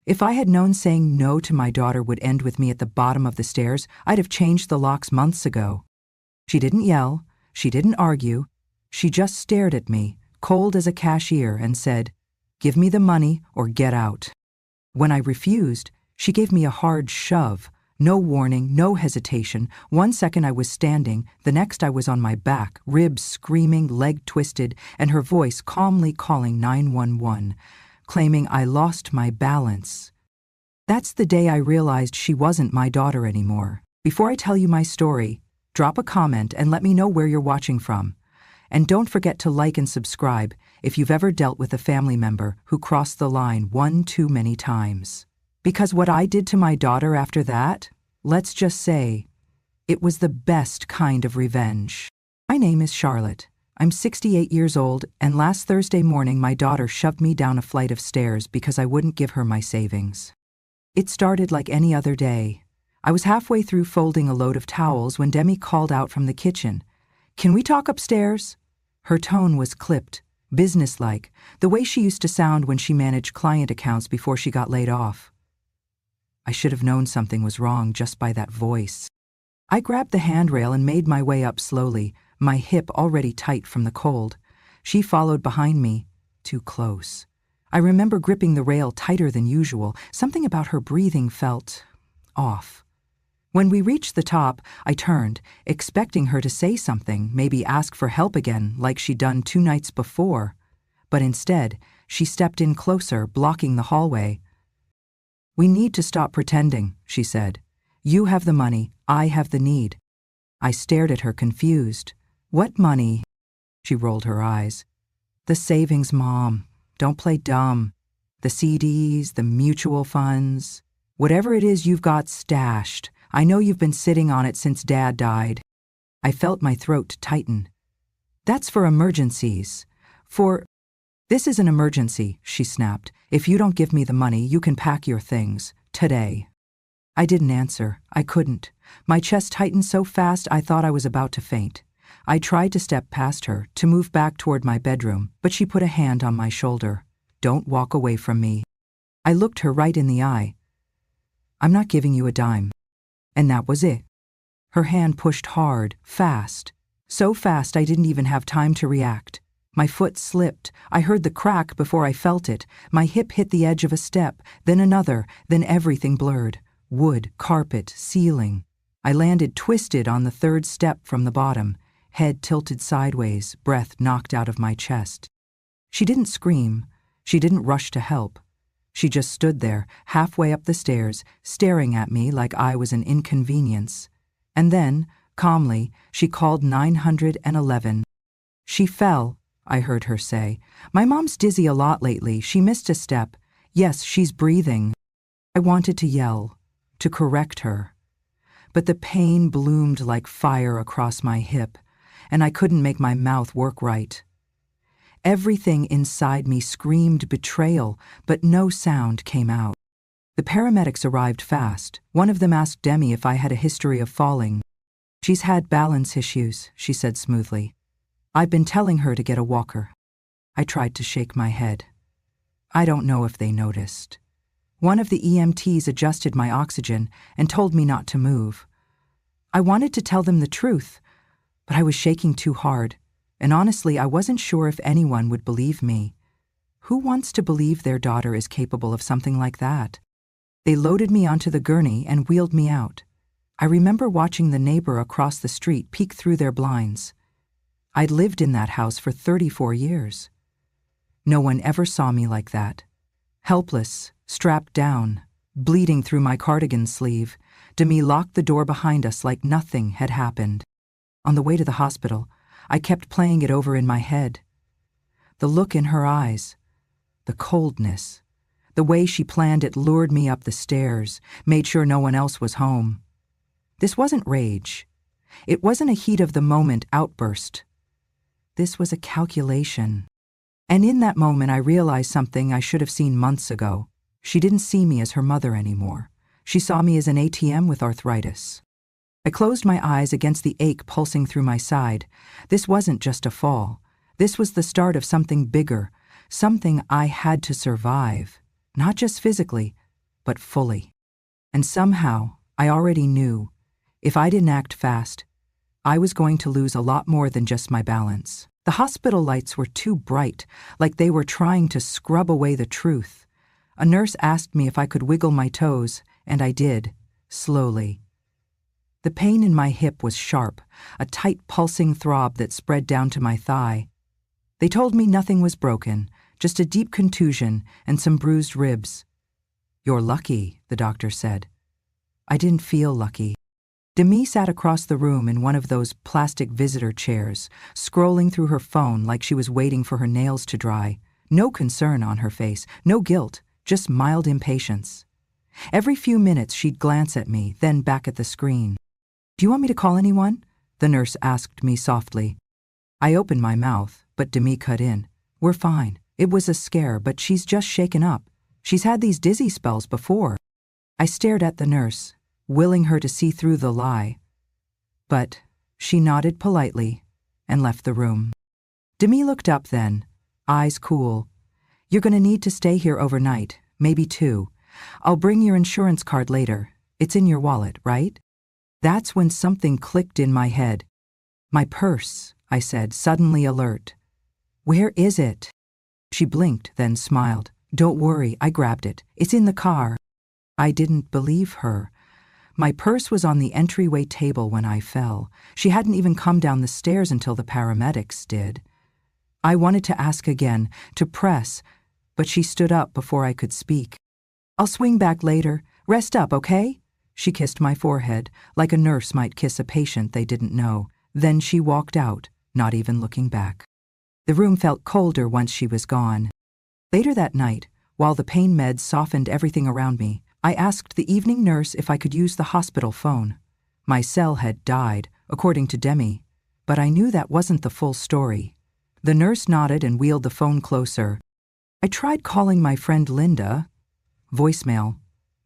If I had known saying no to my daughter would end with me at the bottom of the stairs, I'd have changed the locks months ago. She didn't yell, she didn't argue, she just stared at me, cold as a cashier, and said, "Give me the money or get out." When I refused, she gave me a hard shove. No warning, no hesitation. 1 second I was standing, the next I was on my back, ribs screaming, leg twisted, and her voice calmly calling 911, claiming I lost my balance. That's the day I realized she wasn't my daughter anymore. Before I tell you my story, drop a comment and let me know where you're watching from. And don't forget to like and subscribe if you've ever dealt with a family member who crossed the line one too many times. Because what I did to my daughter after that, let's just say, it was the best kind of revenge. My name is Charlotte. I'm 68 years old, and last Thursday morning my daughter shoved me down a flight of stairs because I wouldn't give her my savings. It started like any other day. I was halfway through folding a load of towels when Demi called out from the kitchen. "Can we talk upstairs?" Her tone was clipped, businesslike, the way she used to sound when she managed client accounts before she got laid off. I should have known something was wrong just by that voice. I grabbed the handrail and made my way up slowly, my hip already tight from the cold. She followed behind me, too close. I remember gripping the rail tighter than usual. Something about her breathing felt off. When we reached the top, I turned, expecting her to say something, maybe ask for help again, like she'd done 2 nights before. But instead, she stepped in closer, blocking the hallway. "We need to stop pretending," she said. "You have the money, I have the need." I stared at her confused. "What money?" She rolled her eyes. "The savings, Mom. Don't play dumb. The CDs, the mutual funds. Whatever it is you've got stashed. I know you've been sitting on it since Dad died." I felt my throat tighten. "That's for emergencies. This is an emergency," she snapped. "If you don't give me the money, you can pack your things. Today." I didn't answer. I couldn't. My chest tightened so fast I thought I was about to faint. I tried to step past her, to move back toward my bedroom, but she put a hand on my shoulder. "Don't walk away from me." I looked her right in the eye. "I'm not giving you a dime." And that was it. Her hand pushed hard, fast. So fast I didn't even have time to react. My foot slipped. I heard the crack before I felt it. My hip hit the edge of a step, then another, then everything blurred. Wood, carpet, ceiling. I landed twisted on the 3rd step from the bottom, head tilted sideways, breath knocked out of my chest. She didn't scream. She didn't rush to help. She just stood there, halfway up the stairs, staring at me like I was an inconvenience. And then, calmly, she called 911. "She fell," I heard her say. "My mom's dizzy a lot lately. She missed a step. Yes, she's breathing." I wanted to yell, to correct her. But the pain bloomed like fire across my hip, and I couldn't make my mouth work right. Everything inside me screamed betrayal, but no sound came out. The paramedics arrived fast. One of them asked Demi if I had a history of falling. "She's had balance issues," she said smoothly. "I've been telling her to get a walker." I tried to shake my head. I don't know if they noticed. One of the EMTs adjusted my oxygen and told me not to move. I wanted to tell them the truth, but I was shaking too hard. And honestly, I wasn't sure if anyone would believe me. Who wants to believe their daughter is capable of something like that? They loaded me onto the gurney and wheeled me out. I remember watching the neighbor across the street peek through their blinds. I'd lived in that house for 34 years. No one ever saw me like that. Helpless, strapped down, bleeding through my cardigan sleeve, Demi locked the door behind us like nothing had happened. On the way to the hospital, I kept playing it over in my head. The look in her eyes, the coldness, the way she planned it lured me up the stairs, made sure no one else was home. This wasn't rage. It wasn't a heat-of-the-moment outburst. This was a calculation. And in that moment I realized something I should have seen months ago. She didn't see me as her mother anymore. She saw me as an ATM with arthritis. I closed my eyes against the ache pulsing through my side. This wasn't just a fall. This was the start of something bigger, something I had to survive. Not just physically, but fully. And somehow, I already knew, if I didn't act fast, I was going to lose a lot more than just my balance. The hospital lights were too bright, like they were trying to scrub away the truth. A nurse asked me if I could wiggle my toes, and I did, slowly. The pain in my hip was sharp, a tight pulsing throb that spread down to my thigh. They told me nothing was broken, just a deep contusion and some bruised ribs. "You're lucky," the doctor said. I didn't feel lucky. Demi sat across the room in one of those plastic visitor chairs, scrolling through her phone like she was waiting for her nails to dry. No concern on her face, no guilt, just mild impatience. Every few minutes she'd glance at me, then back at the screen. "Do you want me to call anyone?" the nurse asked me softly. I opened my mouth, but Demi cut in. "We're fine. It was a scare, but she's just shaken up. She's had these dizzy spells before." I stared at the nurse, willing her to see through the lie. But she nodded politely and left the room. Demi looked up then, eyes cool. "You're going to need to stay here overnight, maybe 2. I'll bring your insurance card later. It's in your wallet, right?" That's when something clicked in my head. "My purse," I said, suddenly alert. "Where is it?" She blinked, then smiled. "Don't worry, I grabbed it. It's in the car." I didn't believe her. My purse was on the entryway table when I fell. She hadn't even come down the stairs until the paramedics did. I wanted to ask again, to press, but she stood up before I could speak. "I'll swing back later. Rest up, okay?" She kissed my forehead, like a nurse might kiss a patient they didn't know. Then she walked out, not even looking back. The room felt colder once she was gone. Later that night, while the pain meds softened everything around me, I asked the evening nurse if I could use the hospital phone. My cell had died, according to Demi, but I knew that wasn't the full story. The nurse nodded and wheeled the phone closer. I tried calling my friend Linda. Voicemail.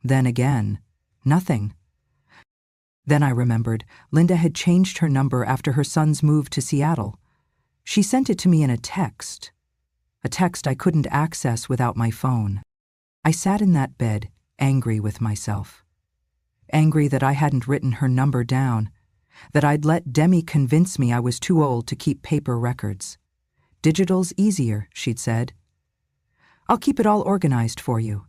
Then again, nothing. Then I remembered Linda had changed her number after her son's move to Seattle. She sent it to me in a text I couldn't access without my phone. I sat in that bed, angry with myself. Angry that I hadn't written her number down, that I'd let Demi convince me I was too old to keep paper records. "Digital's easier," she'd said. "I'll keep it all organized for you."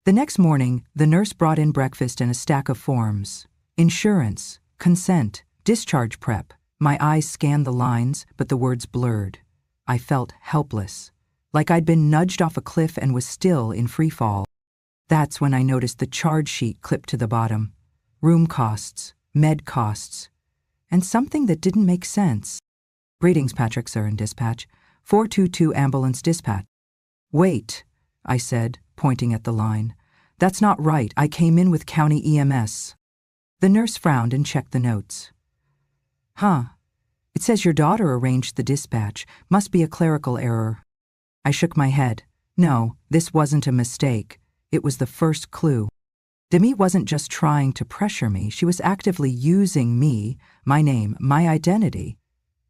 The next morning, the nurse brought in breakfast and a stack of forms. Insurance, consent, discharge prep. My eyes scanned the lines, but the words blurred. I felt helpless, like I'd been nudged off a cliff and was still in free fall. That's when I noticed the charge sheet clipped to the bottom. Room costs, med costs, and something that didn't make sense. "Greetings, Patrick, sir, in dispatch. 422 ambulance dispatch." "Wait," I said, pointing at the line. "That's not right. I came in with county EMS." The nurse frowned and checked the notes. "Huh. It says your daughter arranged the dispatch. Must be a clerical error." I shook my head. No, this wasn't a mistake. It was the first clue. Demi wasn't just trying to pressure me. She was actively using me, my name, my identity,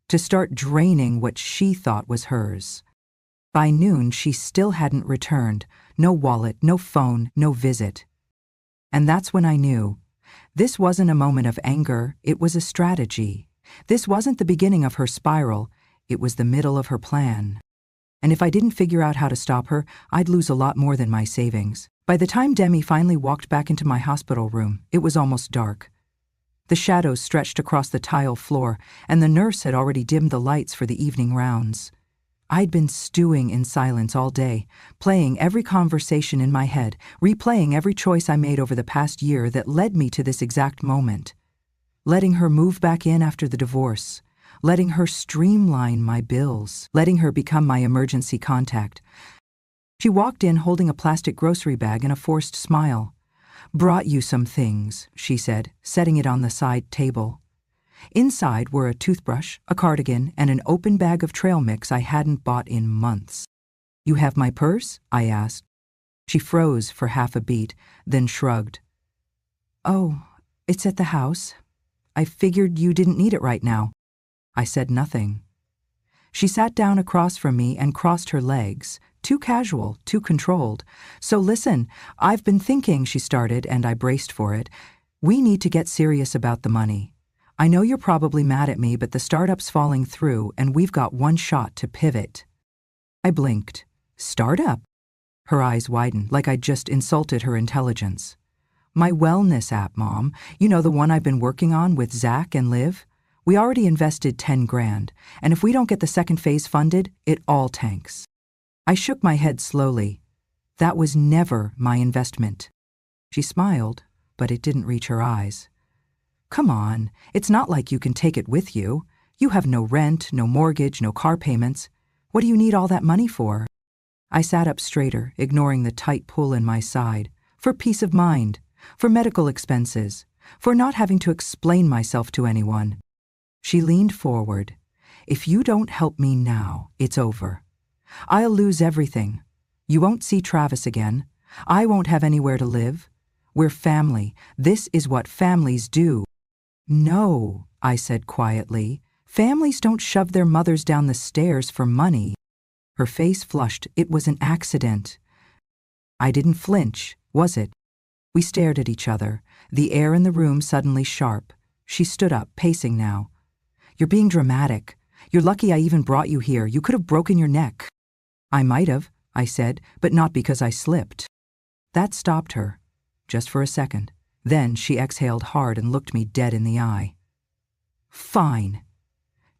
to start draining what she thought was hers. By noon, she still hadn't returned. No wallet, no phone, no visit. And that's when I knew. This wasn't a moment of anger, it was a strategy. This wasn't the beginning of her spiral, it was the middle of her plan. And if I didn't figure out how to stop her, I'd lose a lot more than my savings. By the time Demi finally walked back into my hospital room, it was almost dark. The shadows stretched across the tile floor, and the nurse had already dimmed the lights for the evening rounds. I'd been stewing in silence all day, playing every conversation in my head, replaying every choice I made over the past year that led me to this exact moment. Letting her move back in after the divorce, letting her streamline my bills, letting her become my emergency contact. She walked in holding a plastic grocery bag and a forced smile. "Brought you some things," she said, setting it on the side table. Inside were a toothbrush, a cardigan, and an open bag of trail mix I hadn't bought in months. "You have my purse?" I asked. She froze for half a beat, then shrugged. "Oh, it's at the house. I figured you didn't need it right now." I said nothing. She sat down across from me and crossed her legs, too casual, too controlled. "So listen, I've been thinking," she started, and I braced for it. "We need to get serious about the money. I know you're probably mad at me, but the startup's falling through, and we've got one shot to pivot." I blinked. "Startup?" Her eyes widened, like I'd just insulted her intelligence. "My wellness app, Mom. You know, the one I've been working on with Zach and Liv? We already invested 10 grand, and if we don't get the second phase funded, it all tanks." I shook my head slowly. "That was never my investment." She smiled, but it didn't reach her eyes. "Come on, it's not like you can take it with you. You have no rent, no mortgage, no car payments. What do you need all that money for?" I sat up straighter, ignoring the tight pull in my side. "For peace of mind, for medical expenses, for not having to explain myself to anyone." She leaned forward. "If you don't help me now, it's over. I'll lose everything. You won't see Travis again. I won't have anywhere to live. We're family. This is what families do." "No," I said quietly. "Families don't shove their mothers down the stairs for money." Her face flushed. "It was an accident." I didn't flinch, was it? We stared at each other, the air in the room suddenly sharp. She stood up, pacing now. "You're being dramatic. You're lucky I even brought you here. You could have broken your neck." "I might have," I said, "but not because I slipped." That stopped her, just for a second. Then she exhaled hard and looked me dead in the eye. "Fine.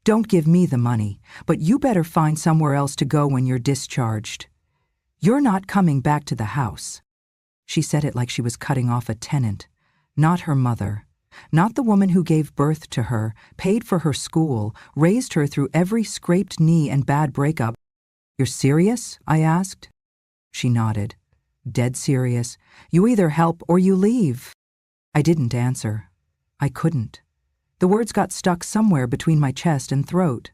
Don't give me the money, but you better find somewhere else to go when you're discharged. You're not coming back to the house." She said it like she was cutting off a tenant, not her mother, not the woman who gave birth to her, paid for her school, raised her through every scraped knee and bad breakup. "You're serious?" I asked. She nodded. "Dead serious. You either help or you leave." I didn't answer. I couldn't. The words got stuck somewhere between my chest and throat.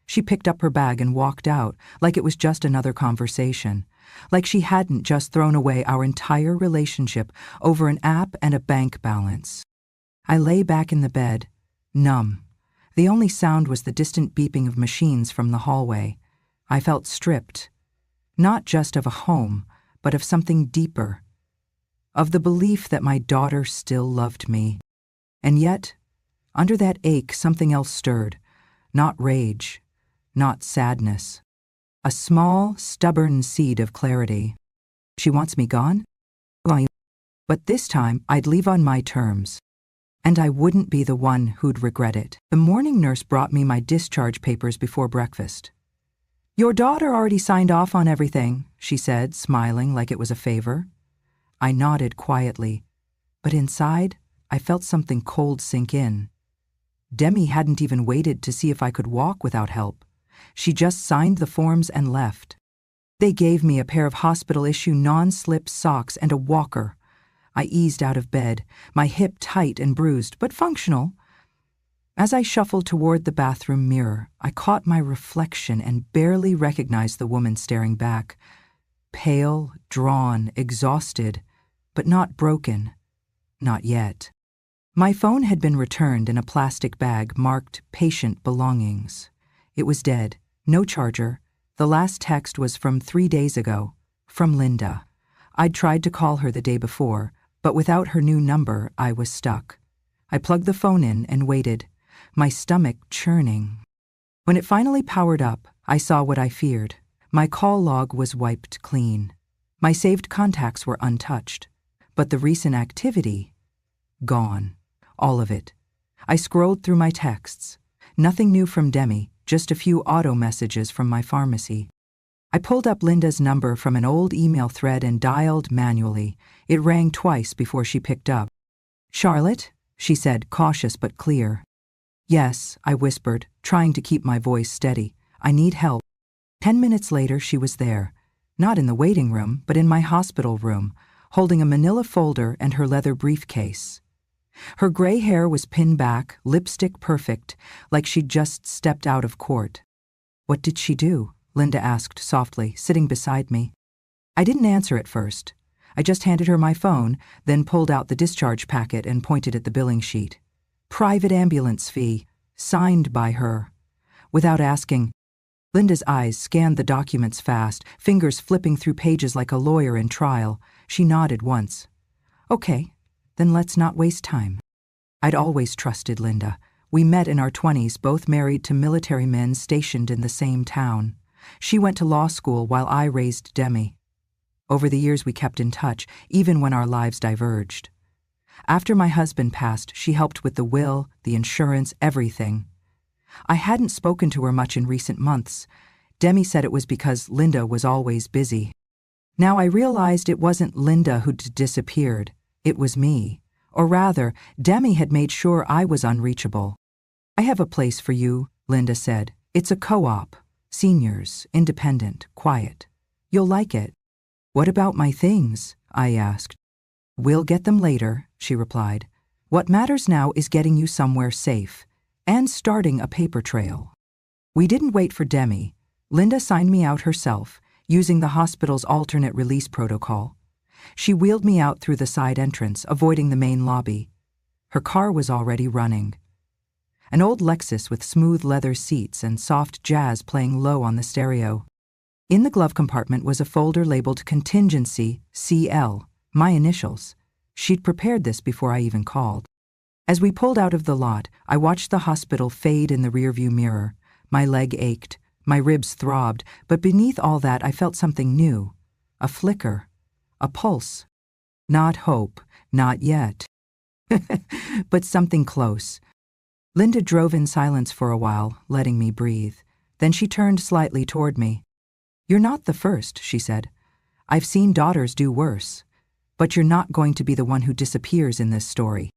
She picked up her bag and walked out, like it was just another conversation, like she hadn't just thrown away our entire relationship over an app and a bank balance. I lay back in the bed, numb. The only sound was the distant beeping of machines from the hallway. I felt stripped, not just of a home, but of something deeper, of the belief that my daughter still loved me. And yet, under that ache, something else stirred, not rage, not sadness. A small, stubborn seed of clarity. She wants me gone? But this time, I'd leave on my terms. And I wouldn't be the one who'd regret it. The morning nurse brought me my discharge papers before breakfast. "Your daughter already signed off on everything," she said, smiling like it was a favor. I nodded quietly, but inside, I felt something cold sink in. Demi hadn't even waited to see if I could walk without help. She just signed the forms and left. They gave me a pair of hospital-issue non-slip socks and a walker. I eased out of bed, my hip tight and bruised, but functional. As I shuffled toward the bathroom mirror, I caught my reflection and barely recognized the woman staring back. Pale, drawn, exhausted, but not broken. Not yet. My phone had been returned in a plastic bag marked Patient Belongings. It was dead, no charger. The last text was from 3 days ago, from Linda. I'd tried to call her the day before, but without her new number, I was stuck. I plugged the phone in and waited, my stomach churning. When it finally powered up, I saw what I feared. My call log was wiped clean. My saved contacts were untouched. But the recent activity, gone. All of it. I scrolled through my texts. Nothing new from Demi, just a few auto messages from my pharmacy. I pulled up Linda's number from an old email thread and dialed manually. It rang twice before she picked up. "Charlotte?" she said, cautious but clear. "Yes," I whispered, trying to keep my voice steady. "I need help." 10 minutes later, she was there. Not in the waiting room, but in my hospital room, holding a manila folder and her leather briefcase. Her gray hair was pinned back, lipstick perfect, like she'd just stepped out of court. "What did she do?" Linda asked softly, sitting beside me. I didn't answer at first. I just handed her my phone, then pulled out the discharge packet and pointed at the billing sheet. Private ambulance fee, signed by her. Without asking, Linda's eyes scanned the documents fast, fingers flipping through pages like a lawyer in trial. She nodded once. Okay, then let's not waste time. I'd always trusted Linda. We met in our 20s, both married to military men stationed in the same town. She went to law school while I raised Demi. Over the years we kept in touch, even when our lives diverged. After my husband passed, she helped with the will, the insurance, everything. I hadn't spoken to her much in recent months. Demi said it was because Linda was always busy. Now I realized it wasn't Linda who'd disappeared. It was me. Or rather, Demi had made sure I was unreachable. I have a place for you, Linda said. It's a co-op. Seniors, independent, quiet. You'll like it. What about my things? I asked. We'll get them later, she replied. What matters now is getting you somewhere safe and starting a paper trail. We didn't wait for Demi. Linda signed me out herself, using the hospital's alternate release protocol. She wheeled me out through the side entrance, avoiding the main lobby. Her car was already running. An old Lexus with smooth leather seats and soft jazz playing low on the stereo. In the glove compartment was a folder labeled Contingency CL, my initials. She'd prepared this before I even called. As we pulled out of the lot, I watched the hospital fade in the rearview mirror. My leg ached, my ribs throbbed, but beneath all that I felt something new. A flicker. A pulse. Not hope, not yet. But something close. Linda drove in silence for a while, letting me breathe. Then she turned slightly toward me. You're not the first, she said. I've seen daughters do worse. But you're not going to be the one who disappears in this story.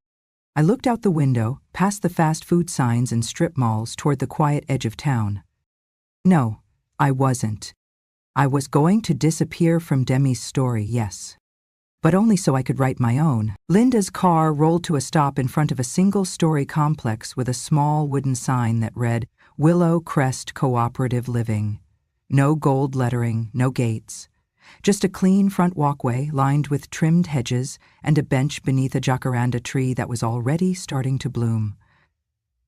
I looked out the window, past the fast food signs and strip malls toward the quiet edge of town. No, I wasn't. I was going to disappear from Demi's story, yes. But only so I could write my own. Linda's car rolled to a stop in front of a single-story complex with a small wooden sign that read, Willow Crest Cooperative Living. No gold lettering, no gates. Just a clean front walkway lined with trimmed hedges and a bench beneath a jacaranda tree that was already starting to bloom.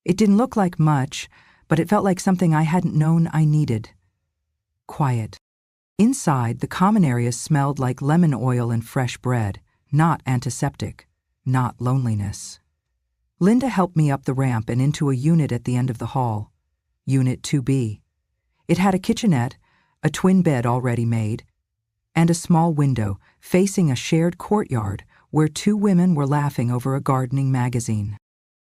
It didn't look like much, but it felt like something I hadn't known I needed. Quiet. Inside, the common area smelled like lemon oil and fresh bread, not antiseptic, not loneliness. Linda helped me up the ramp and into a unit at the end of the hall. Unit 2B. It had a kitchenette, a twin bed already made, and a small window facing a shared courtyard where two women were laughing over a gardening magazine.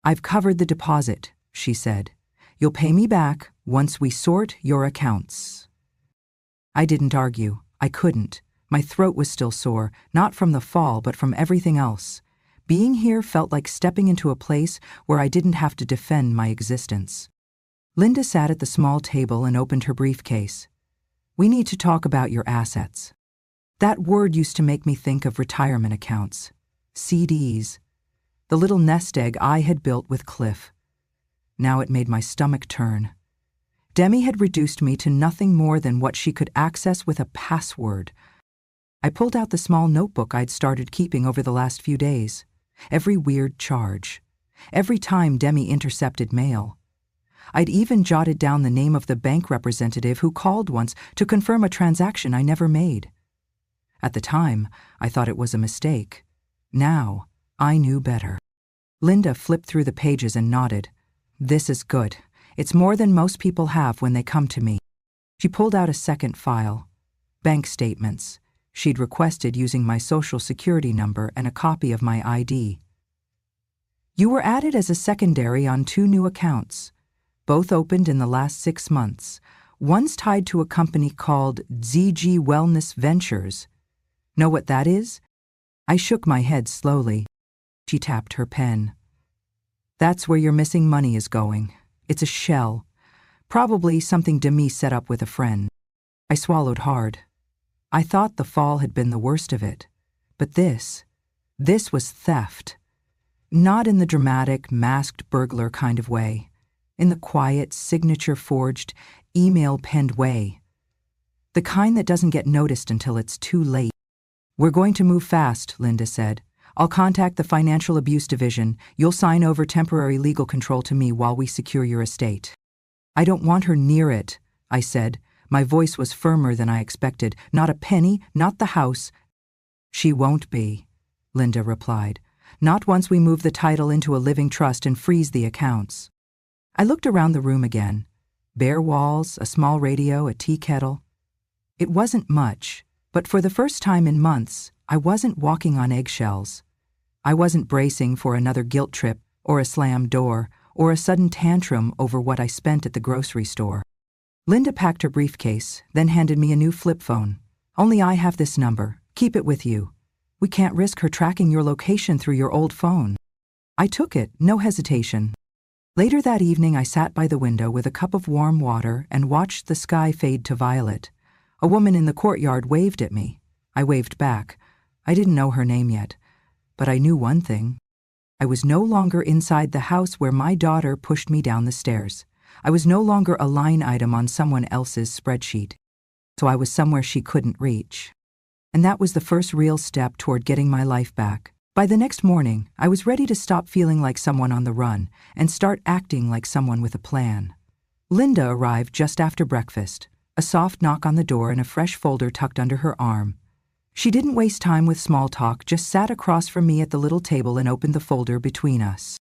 I've covered the deposit, she said. You'll pay me back once we sort your accounts. I didn't argue. I couldn't. My throat was still sore, not from the fall, but from everything else. Being here felt like stepping into a place where I didn't have to defend my existence. Linda sat at the small table and opened her briefcase. We need to talk about your assets. That word used to make me think of retirement accounts. CDs. The little nest egg I had built with Cliff. Now it made my stomach turn. Demi had reduced me to nothing more than what she could access with a password. I pulled out the small notebook I'd started keeping over the last few days. Every weird charge. Every time Demi intercepted mail. I'd even jotted down the name of the bank representative who called once to confirm a transaction I never made. At the time, I thought it was a mistake. Now, I knew better. Linda flipped through the pages and nodded. This is good. It's more than most people have when they come to me. She pulled out a second file. Bank statements. She'd requested using my social security number and a copy of my ID. You were added as a secondary on 2 new accounts. Both opened in the last 6 months. One's tied to a company called ZG Wellness Ventures. Know what that is? I shook my head slowly. She tapped her pen. That's where your missing money is going. It's a shell. Probably something Demi set up with a friend. I swallowed hard. I thought the fall had been the worst of it. But this was theft. Not in the dramatic, masked burglar kind of way. In the quiet, signature-forged, email-penned way. The kind that doesn't get noticed until it's too late. We're going to move fast, Linda said. I'll contact the Financial Abuse Division. You'll sign over temporary legal control to me while we secure your estate. I don't want her near it, I said. My voice was firmer than I expected. Not a penny, not the house. She won't be, Linda replied. Not once we move the title into a living trust and freeze the accounts. I looked around the room again. Bare walls, a small radio, a tea kettle. It wasn't much, but for the first time in months, I wasn't walking on eggshells. I wasn't bracing for another guilt trip or a slammed door or a sudden tantrum over what I spent at the grocery store. Linda packed her briefcase, then handed me a new flip phone. Only I have this number. Keep it with you. We can't risk her tracking your location through your old phone. I took it, no hesitation. Later that evening, I sat by the window with a cup of warm water and watched the sky fade to violet. A woman in the courtyard waved at me. I waved back. I didn't know her name yet, but I knew one thing. I was no longer inside the house where my daughter pushed me down the stairs. I was no longer a line item on someone else's spreadsheet. So I was somewhere she couldn't reach. And that was the first real step toward getting my life back. By the next morning, I was ready to stop feeling like someone on the run and start acting like someone with a plan. Linda arrived just after breakfast, a soft knock on the door and a fresh folder tucked under her arm. She didn't waste time with small talk, just sat across from me at the little table and opened the folder between us.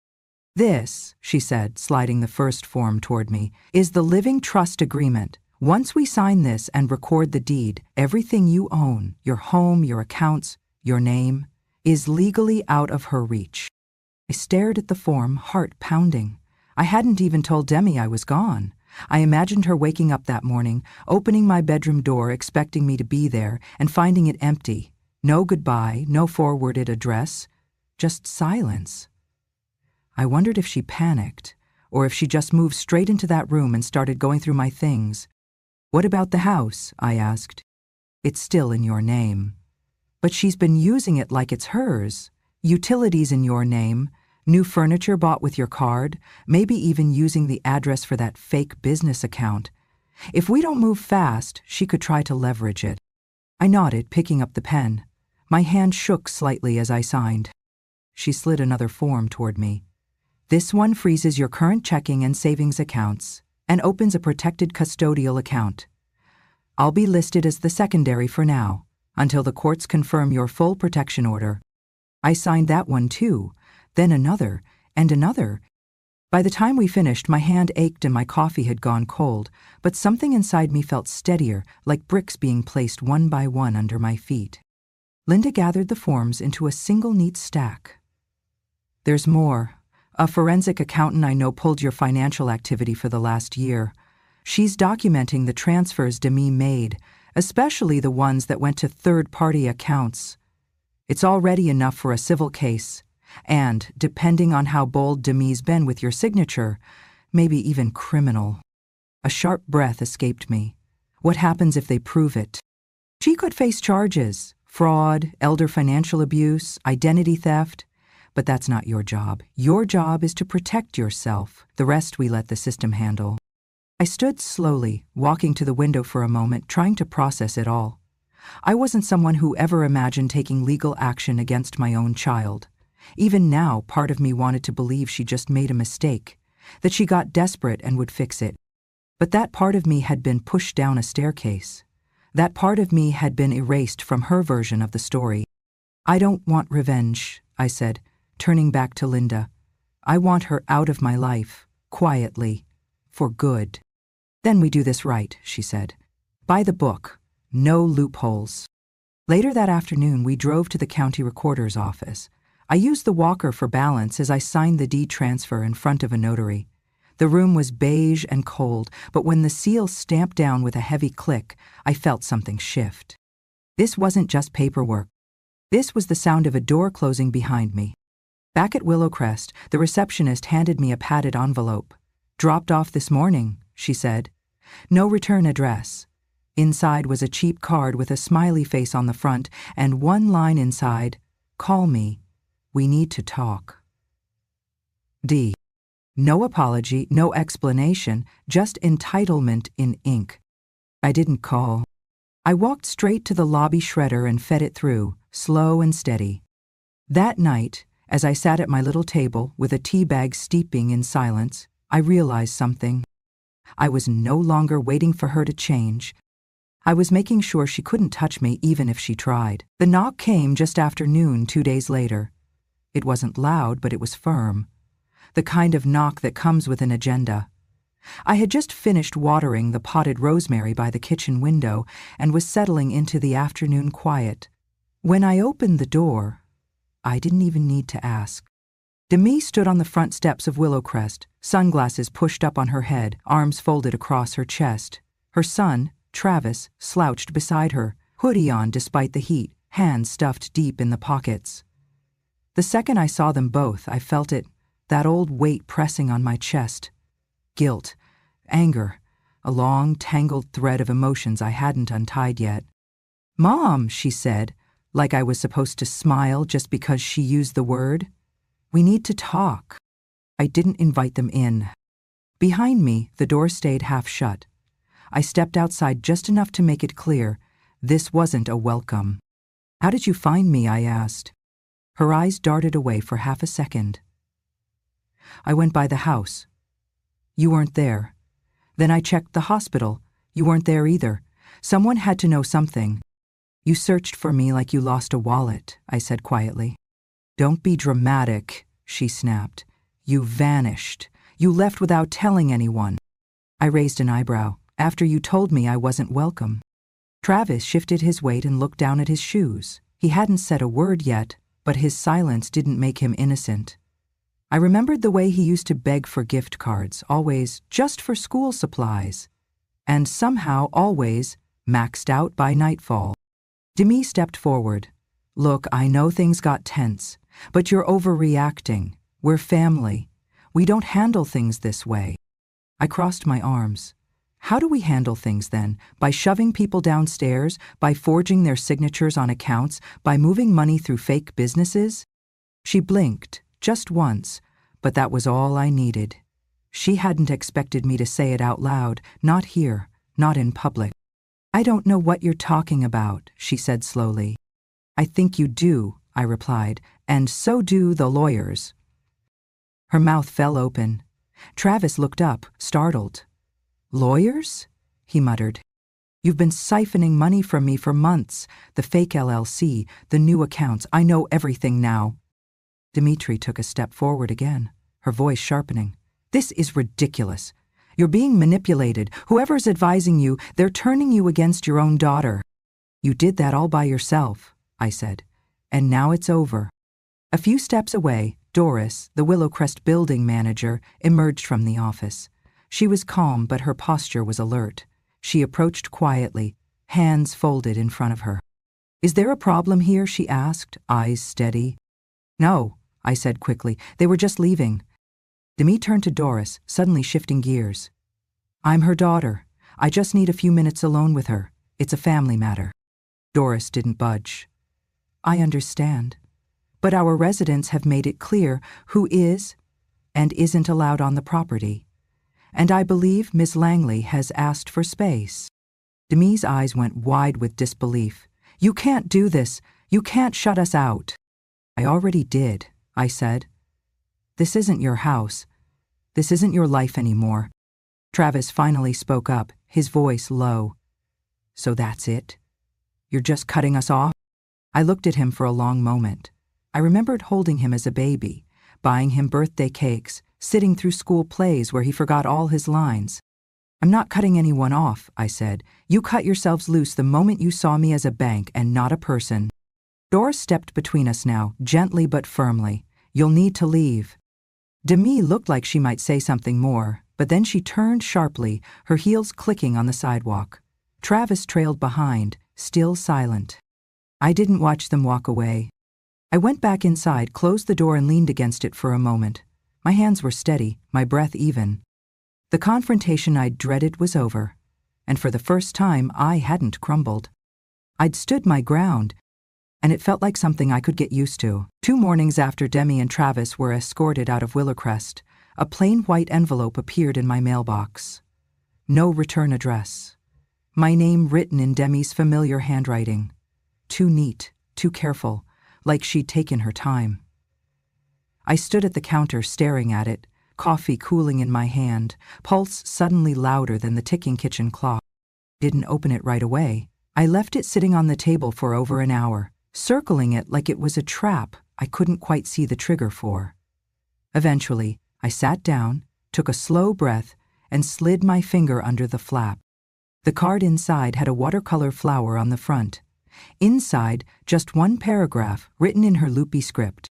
"This," she said, sliding the first form toward me, "is the living trust agreement. Once we sign this and record the deed, everything you own, your home, your accounts, your name, is legally out of her reach." I stared at the form, heart pounding. I hadn't even told Demi I was gone. I imagined her waking up that morning, opening my bedroom door, expecting me to be there, and finding it empty. No goodbye, no forwarded address, just silence. I wondered if she panicked, or if she just moved straight into that room and started going through my things. "What about the house?" I asked. "It's still in your name." "But she's been using it like it's hers. Utilities in your name, new furniture bought with your card, maybe even using the address for that fake business account. If we don't move fast, she could try to leverage it." I nodded, picking up the pen. My hand shook slightly as I signed. She slid another form toward me. "This one freezes your current checking and savings accounts and opens a protected custodial account. I'll be listed as the secondary for now, until the courts confirm your full protection order." I signed that one too, then another, and another. By the time we finished, my hand ached and my coffee had gone cold, but something inside me felt steadier, like bricks being placed one by one under my feet. Linda gathered the forms into a single neat stack. "There's more. A forensic accountant I know pulled your financial activity for the last year. She's documenting the transfers Demi made, especially the ones that went to third-party accounts. It's already enough for a civil case. And, depending on how bold Demi's been with your signature, maybe even criminal." A sharp breath escaped me. What happens if they prove it? She could face charges: fraud, elder financial abuse, identity theft. But that's not your job. Your job is to protect yourself. The rest we let the system handle. I stood slowly, walking to the window for a moment, trying to process it all. I wasn't someone who ever imagined taking legal action against my own child. Even now, part of me wanted to believe she just made a mistake, that she got desperate and would fix it. But that part of me had been pushed down a staircase. That part of me had been erased from her version of the story. "I don't want revenge," I said, turning back to Linda. "I want her out of my life, quietly, for good." "Then we do this right," she said. "By the book, no loopholes." Later that afternoon, we drove to the county recorder's office. I used the walker for balance as I signed the deed transfer in front of a notary. The room was beige and cold, but when the seal stamped down with a heavy click, I felt something shift. This wasn't just paperwork. This was the sound of a door closing behind me. Back at Willowcrest, the receptionist handed me a padded envelope. "Dropped off this morning," she said. "No return address." Inside was a cheap card with a smiley face on the front and one line inside, "Call me. We need to talk." D. No apology, no explanation, just entitlement in ink. I didn't call. I walked straight to the lobby shredder and fed it through, slow and steady. That night, as I sat at my little table with a tea bag steeping in silence, I realized something. I was no longer waiting for her to change. I was making sure she couldn't touch me even if she tried. The knock came just after noon 2 days later. It wasn't loud, but it was firm. The kind of knock that comes with an agenda. I had just finished watering the potted rosemary by the kitchen window and was settling into the afternoon quiet. When I opened the door, I didn't even need to ask. Demi stood on the front steps of Willowcrest, sunglasses pushed up on her head, arms folded across her chest. Her son, Travis, slouched beside her, hoodie on despite the heat, hands stuffed deep in the pockets. The second I saw them both, I felt it, that old weight pressing on my chest. Guilt, anger, a long, tangled thread of emotions I hadn't untied yet. "Mom," she said, like I was supposed to smile just because she used the word. "We need to talk." I didn't invite them in. Behind me, the door stayed half shut. I stepped outside just enough to make it clear this wasn't a welcome. "How did you find me?" I asked. Her eyes darted away for half a second. "I went by the house. You weren't there. Then I checked the hospital. You weren't there either. Someone had to know something. You searched for me like you lost a wallet," I said quietly. "Don't be dramatic," she snapped. "You vanished. You left without telling anyone." I raised an eyebrow. "After you told me I wasn't welcome." Travis shifted his weight and looked down at his shoes. He hadn't said a word yet, but his silence didn't make him innocent. I remembered the way he used to beg for gift cards, always just for school supplies, and somehow always maxed out by nightfall. Demi stepped forward. "Look, I know things got tense, but you're overreacting. We're family. We don't handle things this way." I crossed my arms. "How do we handle things then? By shoving people downstairs? By forging their signatures on accounts? By moving money through fake businesses?" She blinked, just once, but that was all I needed. She hadn't expected me to say it out loud, not here, not in public. "I don't know what you're talking about," she said slowly. "I think you do," I replied, "and so do the lawyers." Her mouth fell open. Travis looked up, startled. "Lawyers?" he muttered. "You've been siphoning money from me for months. The fake LLC, the new accounts, I know everything now." Dimitri took a step forward again, her voice sharpening. "This is ridiculous. You're being manipulated. Whoever's advising you, they're turning you against your own daughter." "You did that all by yourself," I said, "and now it's over." A few steps away, Doris, the Willowcrest building manager, emerged from the office. She was calm, but her posture was alert. She approached quietly, hands folded in front of her. "Is there a problem here?" she asked, eyes steady. "No," I said quickly. "They were just leaving." Demi turned to Doris, suddenly shifting gears. "I'm her daughter. I just need a few minutes alone with her. It's a family matter." Doris didn't budge. "I understand. But our residents have made it clear who is and isn't allowed on the property. And I believe Miss Langley has asked for space." Demi's eyes went wide with disbelief. "You can't do this. You can't shut us out." "I already did," I said. "This isn't your house. This isn't your life anymore." Travis finally spoke up, his voice low. "So that's it? You're just cutting us off?" I looked at him for a long moment. I remembered holding him as a baby, buying him birthday cakes, sitting through school plays where he forgot all his lines. "I'm not cutting anyone off," I said. "You cut yourselves loose the moment you saw me as a bank and not a person." Doris stepped between us now, gently but firmly. "You'll need to leave." Demi looked like she might say something more, but then she turned sharply, her heels clicking on the sidewalk. Travis trailed behind, still silent. I didn't watch them walk away. I went back inside, closed the door and leaned against it for a moment. My hands were steady, my breath even. The confrontation I'd dreaded was over, and for the first time I hadn't crumbled. I'd stood my ground, and it felt like something I could get used to. 2 mornings after Demi and Travis were escorted out of Willowcrest, a plain white envelope appeared in my mailbox. No return address. My name written in Demi's familiar handwriting. Too neat, too careful, like she'd taken her time. I stood at the counter staring at it, coffee cooling in my hand, pulse suddenly louder than the ticking kitchen clock. Didn't open it right away. I left it sitting on the table for over an hour, circling it like it was a trap I couldn't quite see the trigger for. Eventually, I sat down, took a slow breath, and slid my finger under the flap. The card inside had a watercolor flower on the front. Inside, just one paragraph written in her loopy script.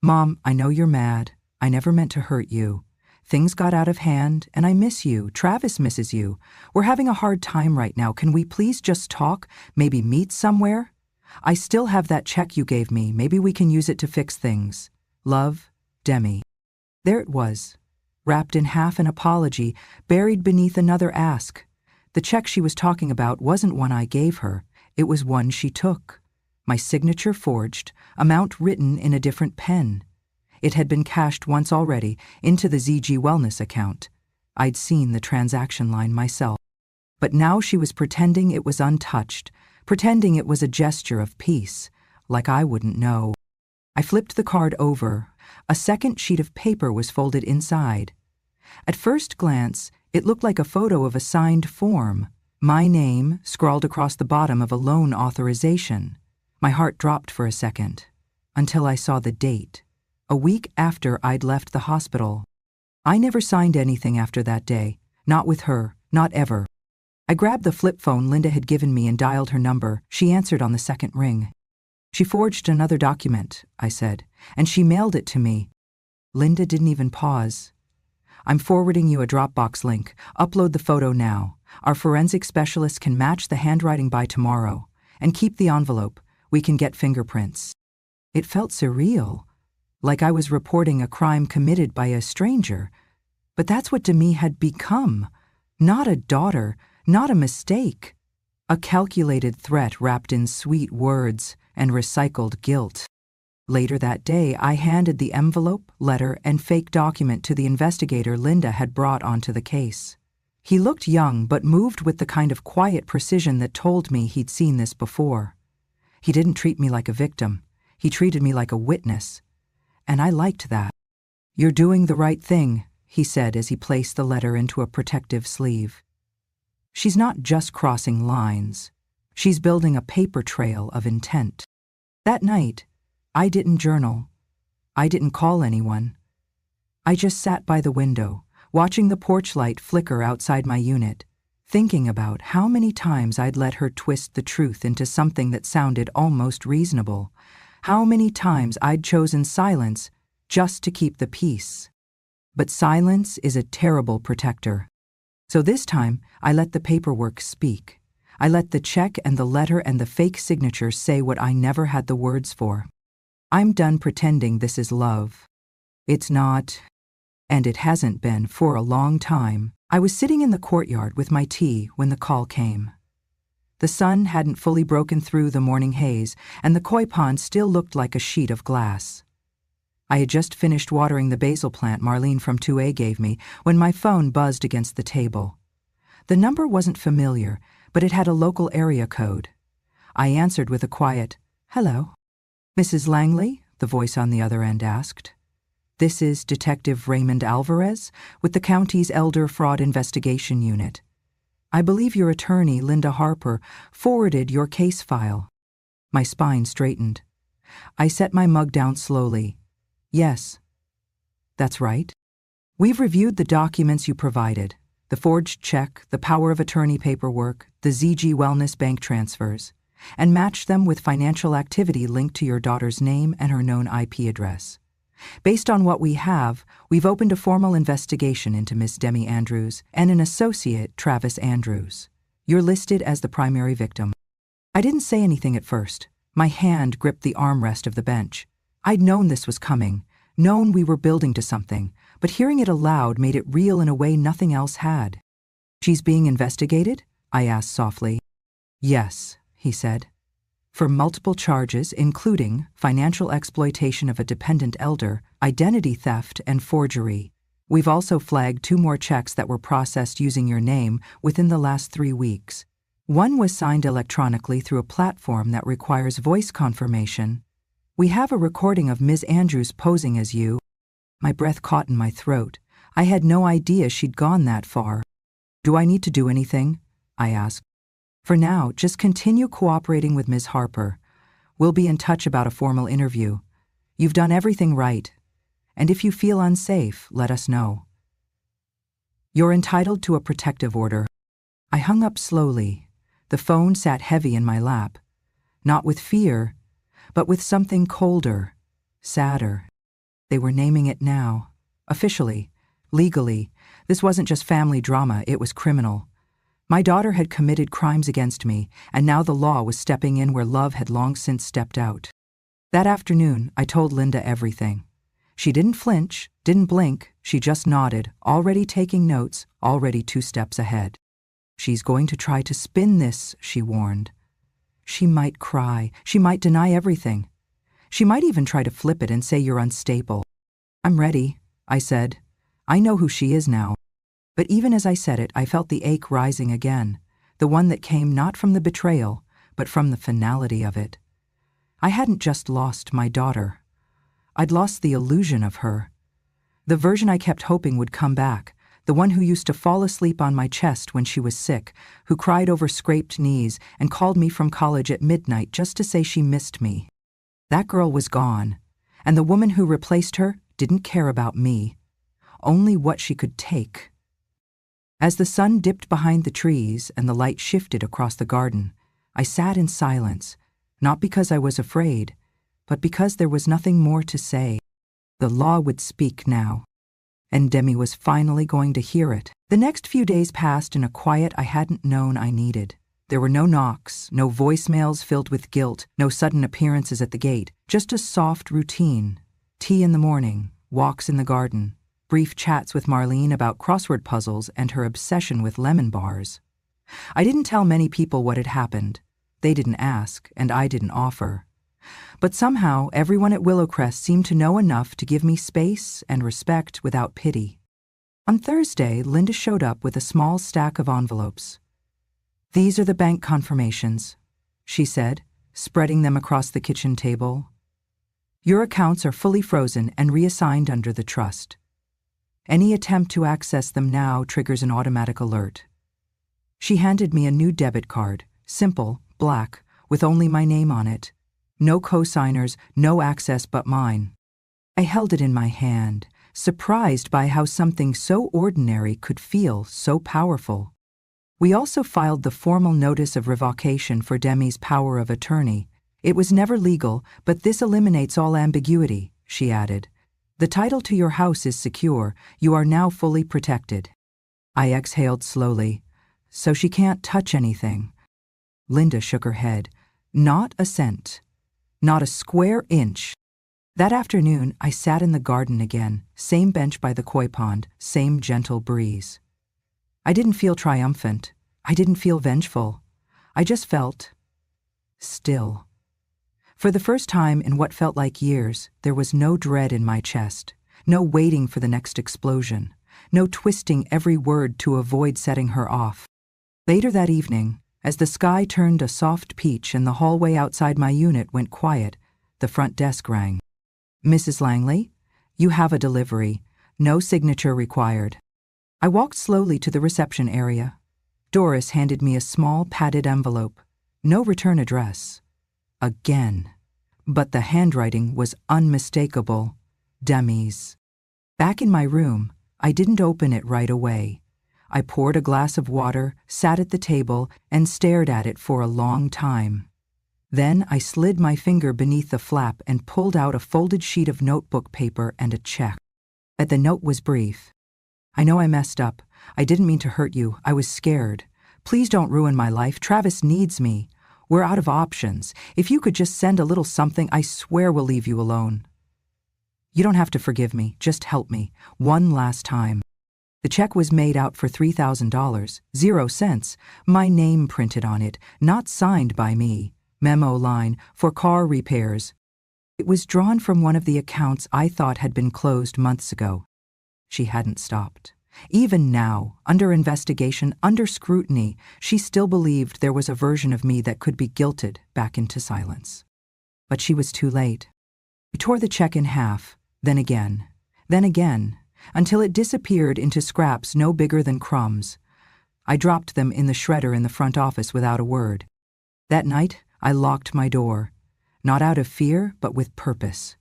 "Mom, I know you're mad. I never meant to hurt you. Things got out of hand, and I miss you. Travis misses you. We're having a hard time right now. Can we please just talk? Maybe meet somewhere? I still have that check you gave me. Maybe we can use it to fix things. Love, Demi." There it was, wrapped in half an apology, buried beneath another ask. The check she was talking about wasn't one I gave her. It was one she took. My signature forged, amount written in a different pen. It had been cashed once already into the ZG Wellness account. I'd seen the transaction line myself. But now she was pretending it was untouched, pretending it was a gesture of peace, like I wouldn't know. I flipped the card over. A second sheet of paper was folded inside. At first glance, it looked like a photo of a signed form. My name scrawled across the bottom of a loan authorization. My heart dropped for a second, until I saw the date. A week after I'd left the hospital. I never signed anything after that day. Not with her, not ever. I grabbed the flip phone Linda had given me and dialed her number. She answered on the second ring. "She forged another document," I said, "and she mailed it to me." Linda didn't even pause. "I'm forwarding you a Dropbox link. Upload the photo now. Our forensic specialist can match the handwriting by tomorrow. And keep the envelope. We can get fingerprints." It felt surreal, like I was reporting a crime committed by a stranger. But that's what Demi had become. Not a daughter, not a mistake. A calculated threat wrapped in sweet words and recycled guilt. Later that day, I handed the envelope, letter, and fake document to the investigator Linda had brought onto the case. He looked young but moved with the kind of quiet precision that told me he'd seen this before. He didn't treat me like a victim. He treated me like a witness. And I liked that. "You're doing the right thing," he said as he placed the letter into a protective sleeve. "She's not just crossing lines. She's building a paper trail of intent." That night, I didn't journal. I didn't call anyone. I just sat by the window, watching the porch light flicker outside my unit, thinking about how many times I'd let her twist the truth into something that sounded almost reasonable, how many times I'd chosen silence just to keep the peace. But silence is a terrible protector. So this time, I let the paperwork speak. I let the check and the letter and the fake signature say what I never had the words for. I'm done pretending this is love. It's not, and it hasn't been for a long time. I was sitting in the courtyard with my tea when the call came. The sun hadn't fully broken through the morning haze, and the koi pond still looked like a sheet of glass. I had just finished watering the basil plant Marlene from 2A gave me when my phone buzzed against the table. The number wasn't familiar, but it had a local area code. I answered with a quiet, "Hello." "Mrs. Langley?" the voice on the other end asked. "This is Detective Raymond Alvarez with the county's Elder Fraud Investigation Unit. I believe your attorney, Linda Harper, forwarded your case file." My spine straightened. I set my mug down slowly. "Yes, that's right. We've reviewed the documents you provided, the forged check, the power of attorney paperwork, the ZG Wellness bank transfers, and matched them with financial activity linked to your daughter's name and her known IP address. Based on what we have, we've opened a formal investigation into Miss Demi Andrews and an associate, Travis Andrews. You're listed as the primary victim." I didn't say anything at first. My hand gripped the armrest of the bench. I'd known this was coming, known we were building to something, but hearing it aloud made it real in a way nothing else had. "She's being investigated?" I asked softly. "Yes," he said. "For multiple charges, including financial exploitation of a dependent elder, identity theft, and forgery. We've also flagged 2 more checks that were processed using your name within the last 3 weeks. One was signed electronically through a platform that requires voice confirmation. We have a recording of Ms. Andrews posing as you." My breath caught in my throat. I had no idea she'd gone that far. Do I need to do anything? I asked. For now, just continue cooperating with Ms. Harper. We'll be in touch about a formal interview. You've done everything right. And if you feel unsafe, let us know. You're entitled to a protective order. I hung up slowly. The phone sat heavy in my lap. Not with fear, but with something colder, sadder. They were naming it now. Officially, legally. This wasn't just family drama, it was criminal. My daughter had committed crimes against me, and now the law was stepping in where love had long since stepped out. That afternoon, I told Linda everything. She didn't flinch, didn't blink, she just nodded, already taking notes, already 2 steps ahead. She's going to try to spin this, she warned. She might cry, she might deny everything. She might even try to flip it and say you're unstable. I'm ready, I said. I know who she is now. But even as I said it, I felt the ache rising again, the one that came not from the betrayal, but from the finality of it. I hadn't just lost my daughter. I'd lost the illusion of her. The version I kept hoping would come back, the one who used to fall asleep on my chest when she was sick, who cried over scraped knees and called me from college at midnight just to say she missed me. That girl was gone, and the woman who replaced her didn't care about me, only what she could take. As the sun dipped behind the trees and the light shifted across the garden, I sat in silence, not because I was afraid, but because there was nothing more to say. The law would speak now, and Demi was finally going to hear it. The next few days passed in a quiet I hadn't known I needed. There were no knocks, no voicemails filled with guilt, no sudden appearances at the gate, just a soft routine. Tea in the morning, walks in the garden, brief chats with Marlene about crossword puzzles and her obsession with lemon bars. I didn't tell many people what had happened. They didn't ask, and I didn't offer. But somehow, everyone at Willowcrest seemed to know enough to give me space and respect without pity. On Thursday, Linda showed up with a small stack of envelopes. "These are the bank confirmations," she said, spreading them across the kitchen table. "Your accounts are fully frozen and reassigned under the trust. Any attempt to access them now triggers an automatic alert." She handed me a new debit card, simple, black, with only my name on it. No co-signers, no access but mine. I held it in my hand, surprised by how something so ordinary could feel so powerful. We also filed the formal notice of revocation for Demi's power of attorney. "It was never legal, but this eliminates all ambiguity," she added. "The title to your house is secure. You are now fully protected." I exhaled slowly. "So she can't touch anything?" Linda shook her head. "Not a cent. Not a square inch." That afternoon, I sat in the garden again, same bench by the koi pond, same gentle breeze. I didn't feel triumphant. I didn't feel vengeful. I just felt still. For the first time in what felt like years, there was no dread in my chest, no waiting for the next explosion, no twisting every word to avoid setting her off. Later that evening, as the sky turned a soft peach and the hallway outside my unit went quiet, the front desk rang. "Mrs. Langley, you have a delivery. No signature required." I walked slowly to the reception area. Doris handed me a small padded envelope. No return address. Again. But the handwriting was unmistakable. Demi's. Back in my room, I didn't open it right away. I poured a glass of water, sat at the table, and stared at it for a long time. Then I slid my finger beneath the flap and pulled out a folded sheet of notebook paper and a check. The note was brief. "I know I messed up. I didn't mean to hurt you. I was scared. Please don't ruin my life. Travis needs me. We're out of options. If you could just send a little something, I swear we'll leave you alone. You don't have to forgive me. Just help me. One last time." The check was made out for $3,000, 0 cents, my name printed on it, not signed by me. Memo line, "For car repairs." It was drawn from one of the accounts I thought had been closed months ago. She hadn't stopped. Even now, under investigation, under scrutiny, she still believed there was a version of me that could be guilted back into silence. But she was too late. I tore the check in half, then again, until it disappeared into scraps no bigger than crumbs. I dropped them in the shredder in the front office without a word. That night, I locked my door, not out of fear, but with purpose.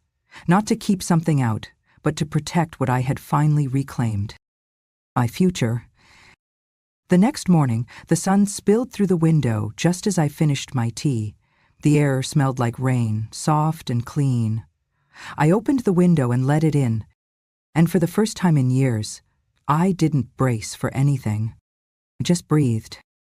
Not to keep something out, but to protect what I had finally reclaimed. My future. The next morning, the sun spilled through the window just as I finished my tea. The air smelled like rain, soft and clean. I opened the window and let it in, and for the first time in years, I didn't brace for anything. I just breathed.